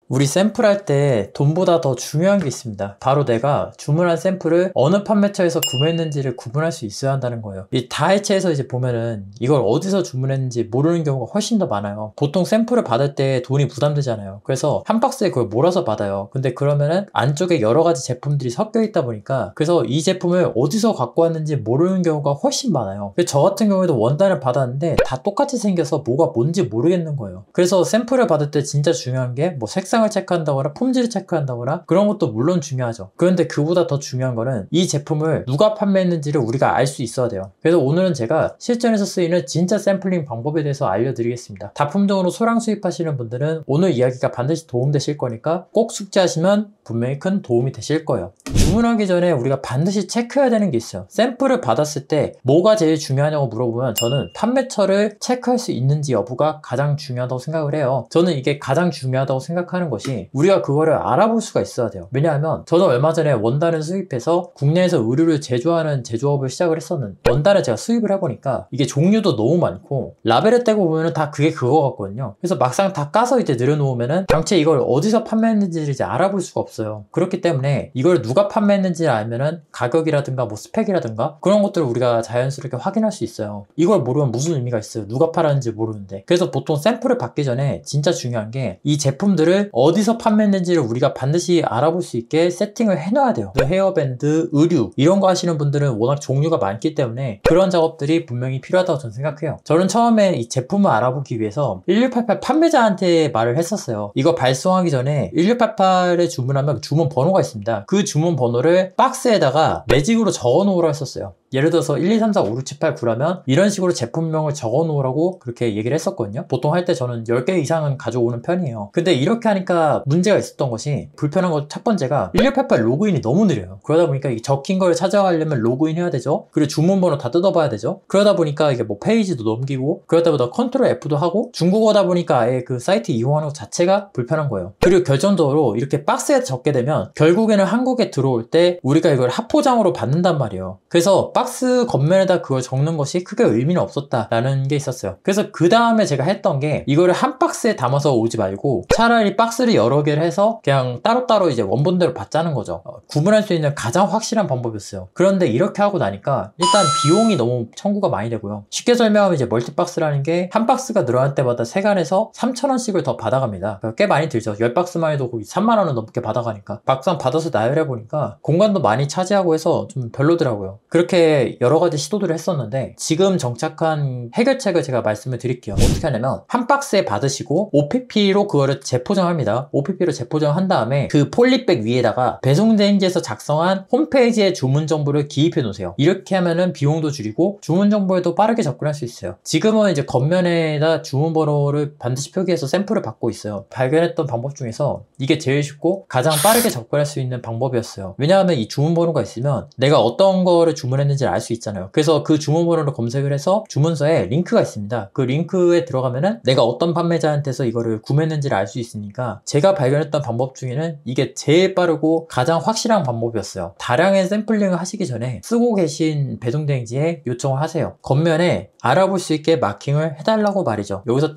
우리 샘플할 때 돈보다 더 중요한 게 있습니다. 바로 내가 주문한 샘플을 어느 판매처에서 구매했는지를 구분할 수 있어야 한다는 거예요. 이 다해체에서 이제 보면은 이걸 어디서 주문했는지 모르는 경우가 훨씬 더 많아요. 보통 샘플을 받을 때 돈이 부담되잖아요. 그래서 한 박스에 그걸 몰아서 받아요. 근데 그러면은 안쪽에 여러 가지 제품들이 섞여 있다 보니까 그래서 이 제품을 어디서 갖고 왔는지 모르는 경우가 훨씬 많아요. 저 같은 경우에도 원단을 받았는데 다 똑같이 생겨서 뭐가 뭔지 모르겠는 거예요. 그래서 샘플을 받을 때 진짜 중요한 게 뭐 색상을 체크한다거나 품질을 체크한다거나 그런 것도 물론 중요하죠. 그런데 그보다 더 중요한 거는 이 제품을 누가 판매했는지를 우리가 알 수 있어야 돼요. 그래서 오늘은 제가 실전에서 쓰이는 진짜 샘플링 방법에 대해서 알려드리겠습니다. 다품종으로 소량 수입하시는 분들은 오늘 이야기가 반드시 도움되실 거니까 꼭 숙지하시면 분명히 큰 도움이 되실 거예요. 주문하기 전에 우리가 반드시 체크해야 되는 게 있어요. 샘플을 받았을 때 뭐가 제일 중요하냐고 물어보면 저는 판매처를 체크할 수 있는지 여부가 가장 중요하다고 생각을 해요. 저는 이게 가장 중요하다고 생각하는 것이 우리가 그거를 알아볼 수가 있어야 돼요. 왜냐하면 저는 얼마 전에 원단을 수입해서 국내에서 의류를 제조하는 제조업을 시작을 했었는데 원단을 제가 수입을 해보니까 이게 종류도 너무 많고 라벨을 떼고 보면은 다 그게 그거 같거든요. 그래서 막상 다 까서 이제 늘여놓으면은 당최 이걸 어디서 판매했는지를 이제 알아볼 수가 없어요. 그렇기 때문에 이걸 누가 판매했는지 알면은 가격이라든가 뭐 스펙이라든가 그런 것들을 우리가 자연스럽게 확인할 수 있어요. 이걸 모르면 무슨 의미가 있어요. 누가 팔았는지 모르는데. 그래서 보통 샘플을 받기 전에 진짜 중요한 게 이 제품들을 어디서 판매했는지를 우리가 반드시 알아볼 수 있게 세팅을 해놔야 돼요. 헤어밴드, 의류 이런 거 하시는 분들은 워낙 종류가 많기 때문에 그런 작업들이 분명히 필요하다고 저는 생각해요. 저는 처음에 이 제품을 알아보기 위해서 1688 판매자한테 말을 했었어요. 이거 발송하기 전에 1688에 주문하면 주문 번호가 있습니다. 그 주문 번호를 박스에다가 매직으로 적어 놓으라 했었어요. 예를 들어서 1, 2, 3, 4, 5, 6, 7, 8, 9라면 이런 식으로 제품명을 적어 놓으라고 그렇게 얘기를 했었거든요. 보통 할 때 저는 10개 이상은 가져오는 편이에요. 근데 이렇게 하니까 문제가 있었던 것이 불편한 것 첫 번째가 1688 로그인이 너무 느려요. 그러다 보니까 이 적힌 걸 찾아가려면 로그인 해야 되죠. 그리고 주문번호 다 뜯어봐야 되죠. 그러다 보니까 이게 뭐 페이지도 넘기고 그러다 보다 컨트롤 F도 하고 중국어다 보니까 아예 그 사이트 이용하는 것 자체가 불편한 거예요. 그리고 결정적으로 이렇게 박스에 적게 되면 결국에는 한국에 들어올 때 우리가 이걸 합포장으로 받는단 말이에요. 그래서 박스 겉면에다 그걸 적는 것이 크게 의미는 없었다라는 게 있었어요. 그래서 그 다음에 제가 했던 게 이거를 한 박스에 담아서 오지 말고 차라리 박스를 여러 개를 해서 그냥 따로따로 이제 원본대로 받자는 거죠. 구분할 수 있는 가장 확실한 방법이었어요. 그런데 이렇게 하고 나니까 일단 비용이 너무 청구가 많이 되고요. 쉽게 설명하면 이제 멀티박스라는 게 한 박스가 늘어날 때마다 세간에서 3,000원씩을 더 받아갑니다. 꽤 많이 들죠. 10박스만 해도 거의 3만 원은 넘게 받아가니까 막상 받아서 나열해보니까 공간도 많이 차지하고 해서 좀 별로더라고요. 그렇게 여러 가지 시도들을 했었는데 지금 정착한 해결책을 제가 말씀을 드릴게요. 어떻게 하냐면 한 박스에 받으시고 OPP로 그거를 재포장합니다. OPP로 재포장한 다음에 그 폴리백 위에다가 배송대행지에서 작성한 홈페이지의 주문 정보를 기입해 놓으세요. 이렇게 하면은 비용도 줄이고 주문 정보에도 빠르게 접근할 수 있어요. 지금은 이제 겉면에다 주문 번호를 반드시 표기해서 샘플을 받고 있어요. 발견했던 방법 중에서 이게 제일 쉽고 가장 빠르게 접근할 수 있는 방법이었어요. 왜냐하면 이 주문 번호가 있으면 내가 어떤 거를 주문했는지를 알 수 있잖아요. 그래서 그 주문 번호를 검색을 해서 주문서에 링크가 있습니다. 그 링크에 들어가면은 내가 어떤 판매자한테서 이거를 구매했는지를 알 수 있으니까 제가 발견했던 방법 중에는 이게 제일 빠르고 가장 확실한 방법이었어요. 다량의 샘플링을 하시기 전에 쓰고 계신 배송대행지에 요청을 하세요. 겉면에 알아볼 수 있게 마킹을 해달라고 말이죠. 여기서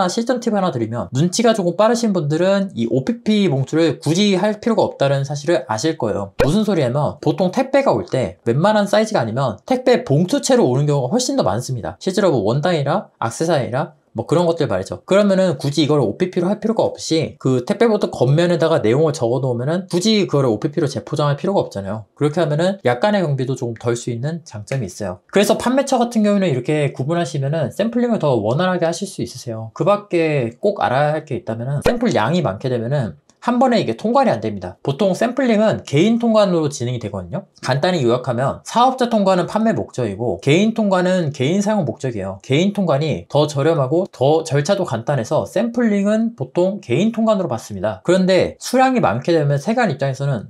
실전 팁 하나 드리면 눈치가 조금 빠르신 분들은 이 OPP 봉투를 굳이 할 필요가 없다는 사실을 아실 거예요. 무슨 소리냐면 보통 택배가 올 때 웬만한 사이즈가 아니면 택배 봉투채로 오는 경우가 훨씬 더 많습니다. 실제로 뭐 원단이라 액세서리라 뭐 그런 것들 말이죠. 그러면은 굳이 이걸 OPP로 할 필요가 없이 그 택배보드 겉면에다가 내용을 적어 놓으면은 굳이 그거를 OPP로 재포장할 필요가 없잖아요. 그렇게 하면은 약간의 경비도 조금 덜 수 있는 장점이 있어요. 그래서 판매처 같은 경우는 이렇게 구분하시면은 샘플링을 더 원활하게 하실 수 있으세요. 그 밖에 꼭 알아야 할 게 있다면은 샘플 양이 많게 되면은 한 번에 이게 통관이 안 됩니다. 보통 샘플링은 개인 통관으로 진행이 되거든요. 간단히 요약하면 사업자 통관은 판매 목적이고 개인 통관은 개인 사용 목적이에요. 개인 통관이 더 저렴하고 더 절차도 간단해서 샘플링은 보통 개인 통관으로 받습니다. 그런데 수량이 많게 되면 세관 입장에서는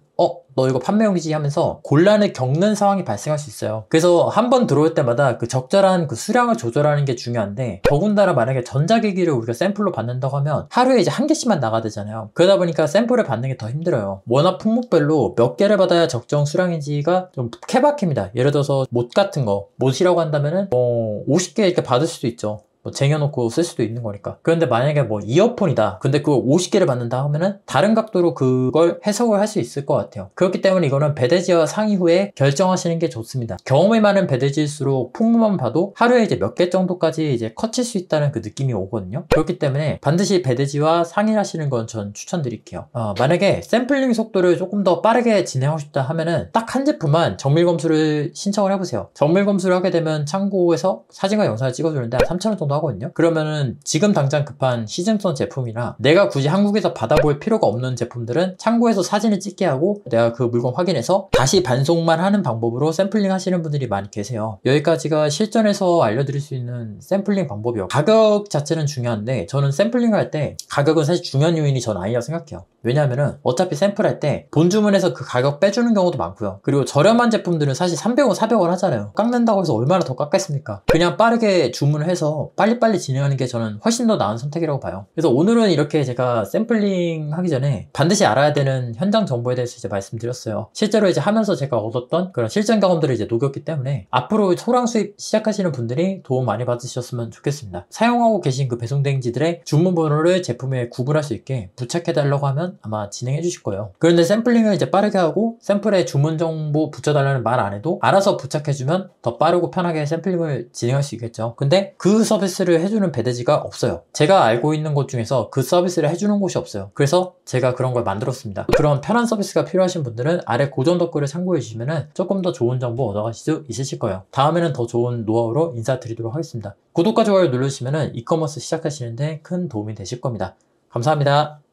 너 이거 판매용이지 하면서 곤란을 겪는 상황이 발생할 수 있어요. 그래서 한 번 들어올 때마다 그 적절한 그 수량을 조절하는 게 중요한데 더군다나 만약에 전자기기를 우리가 샘플로 받는다고 하면 하루에 이제 한 개씩만 나가야 되잖아요. 그러다 보니까 샘플을 받는 게 더 힘들어요. 워낙 품목별로 몇 개를 받아야 적정 수량인지가 좀 케바케입니다. 예를 들어서 못 같은 거, 못이라고 한다면은 50개 이렇게 받을 수도 있죠. 뭐 쟁여놓고 쓸 수도 있는 거니까. 그런데 만약에 뭐 이어폰이다. 근데 그걸 50개를 받는다 하면은 다른 각도로 그걸 해석을 할 수 있을 것 같아요. 그렇기 때문에 이거는 배대지와 상의 후에 결정하시는 게 좋습니다. 경험이 많은 배대지일수록 풍무만 봐도 하루에 이제 몇 개 정도까지 이제 커칠 수 있다는 그 느낌이 오거든요. 그렇기 때문에 반드시 배대지와 상의를 하시는 건 전 추천드릴게요. 만약에 샘플링 속도를 조금 더 빠르게 진행하고 싶다 하면은 딱 한 제품만 정밀 검수를 신청을 해보세요. 정밀 검수를 하게 되면 창고에서 사진과 영상을 찍어주는데 한 3,000원 정도 하거든요. 그러면은 지금 당장 급한 시즌성 제품이나 내가 굳이 한국에서 받아볼 필요가 없는 제품들은 창고에서 사진을 찍게 하고 내가 그 물건 확인해서 다시 반송만 하는 방법으로 샘플링 하시는 분들이 많이 계세요. 여기까지가 실전에서 알려드릴 수 있는 샘플링 방법이요. 가격 자체는 중요한데 저는 샘플링을 할 때 가격은 사실 중요한 요인이 전 아니라고 생각해요. 왜냐하면은 어차피 샘플할 때 본 주문해서 그 가격 빼주는 경우도 많고요. 그리고 저렴한 제품들은 사실 300원, 400원 하잖아요. 깎는다고 해서 얼마나 더 깎겠습니까? 그냥 빠르게 주문을 해서 빨리빨리 진행하는 게 저는 훨씬 더 나은 선택이라고 봐요. 그래서 오늘은 이렇게 제가 샘플링 하기 전에 반드시 알아야 되는 현장 정보에 대해서 이제 말씀드렸어요. 실제로 이제 하면서 제가 얻었던 그런 실전 경험들을 이제 녹였기 때문에 앞으로 소량 수입 시작하시는 분들이 도움 많이 받으셨으면 좋겠습니다. 사용하고 계신 그 배송대행지들의 주문 번호를 제품에 구분할 수 있게 부착해달라고 하면 아마 진행해 주실 거예요. 그런데 샘플링을 이제 빠르게 하고 샘플에 주문 정보 붙여달라는 말 안 해도 알아서 부착해주면 더 빠르고 편하게 샘플링을 진행할 수 있겠죠. 근데 그 서비스를 해주는 배대지가 없어요. 제가 알고 있는 곳 중에서 그 서비스를 해주는 곳이 없어요. 그래서 제가 그런 걸 만들었습니다. 그런 편한 서비스가 필요하신 분들은 아래 고정 댓글을 참고해 주시면 조금 더 좋은 정보 얻어가실 수 있으실 거예요. 다음에는 더 좋은 노하우로 인사드리도록 하겠습니다. 구독과 좋아요 눌러주시면 이커머스 시작하시는데 큰 도움이 되실 겁니다. 감사합니다.